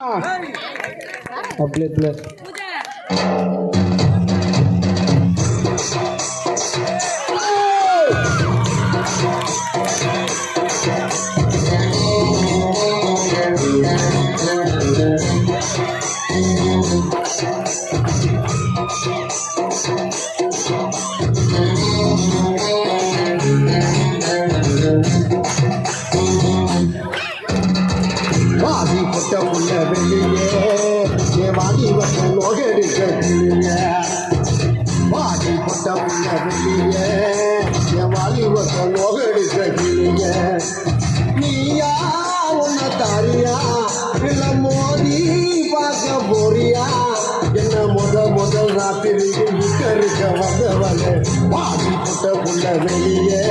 அப்படியே வாதி பட்ட புள்ள வெளியே வாதி பட்ட நோகடி கட்டிய வாதி பட்ட புள்ள வெளியே வாதி பட்ட நோகடி கட்டிய நீயா உன்ன தாரியா இல்ல மோதி பார்க்க போறியா என்ன முதல் ராத்திரி இருக்க வந்தவளே வாதி பட்ட புள்ள வெளியே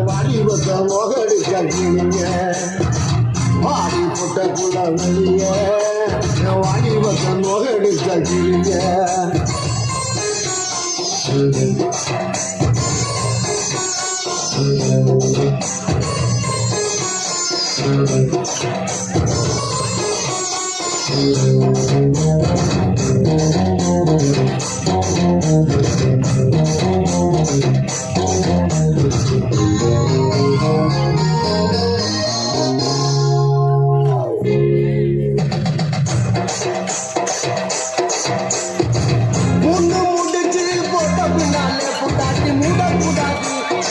வாதி பட்ட நோகடி கட்டிய வாடி புட்ட புள்ள வெளியே வாடி பத்த நோகடி கட்டிய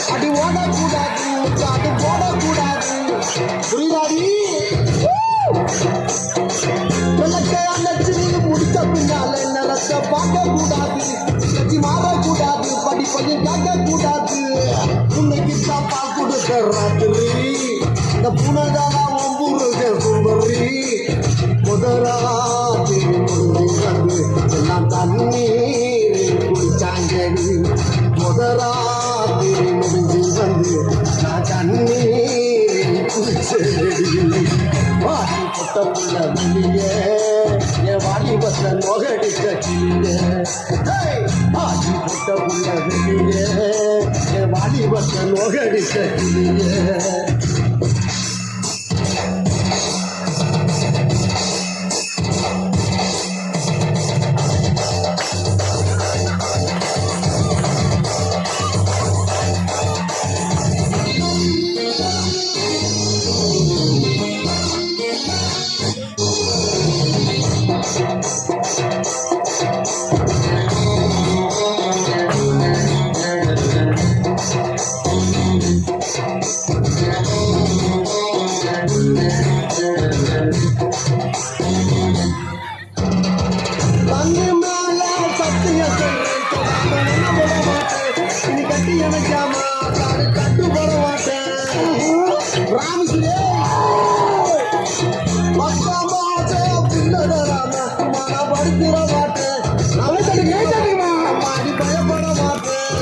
அடி ஓடக்கூடாது அது போடக்கூடாது புரியாடி முடித்த பின்னால நிலத்தை பார்க்க கூடாது கட்சி மாறக்கூடாது படிப்பையும் கேட்க கூடாது உன்னைக்கு சாப்பா கொடுக்க ராத்திரி இந்த புனதான ஒம்பூருக சுந்தரி முதராத்திரி வந்து எல்லாம் தண்ணீர் குடிச்சாங்கடி முதராத்திரி முடிஞ்சு வந்து நான் தண்ணீர் குடிச்சேடி வாடி பொட்ட புள்ள வெளியே என் வாடி பத்த நோகடி கட்டியே வாடி பொட்ட புள்ள வெளியே என் வாடி பத்த நோகடி கட்டியே தண்ணி மேல சத்திய நீ கட்டி எனக்காமா கட்டு போட மாட்டேன் ராமஸ்ரீ படிக்கிற மாட்டேன் மாடி பயப்பட மாட்டேன்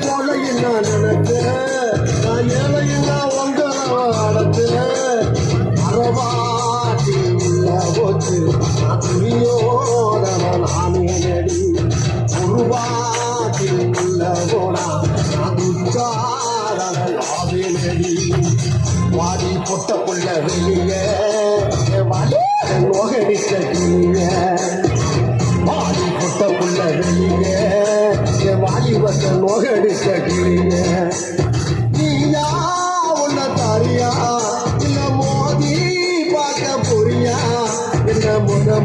போல என்ன நினைச்சேன் நான் ஏழையின்னா உங்களை அடத்தேன் அறவாட்டி உள்ள போச்சு துணியோட நானே நடி உருவாட்டி உள்ள போனா துச்சாரே நடி வாடி பொட்ட புள்ள வெளியே வாடி நோகடி கட்டிய வாடி பொட்ட புள்ள வெளியே வாடி பத்த நோகடி கட்டிய நீயா உன்ன தாரியா இல்ல மோதி பார்க்க போறியா என்ன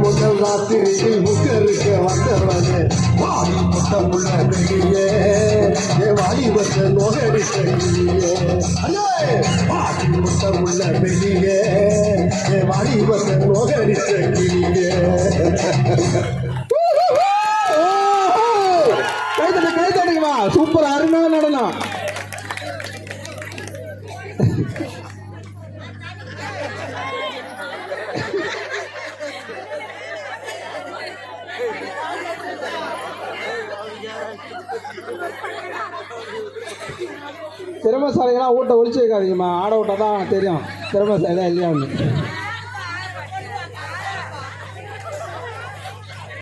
முதல் ராத்திரி முகருக்க வந்தவனே வாடி பொட்ட புள்ள வெளியே வாடி பத்த நோகடி கட்டிய வாடி பொட்ட புள்ள வெளியே வாடி பத்த நோகடி கட்டிய கைதடிக்குமா சூப்பர் அருமையான நடனம் திறமைசாலிகளாம் ஊட்ட ஒழிச்சு வைக்காதீங்கம்மா ஆட விட்டா தான் தெரியும் திறமைசாலியா இல்லையான்னு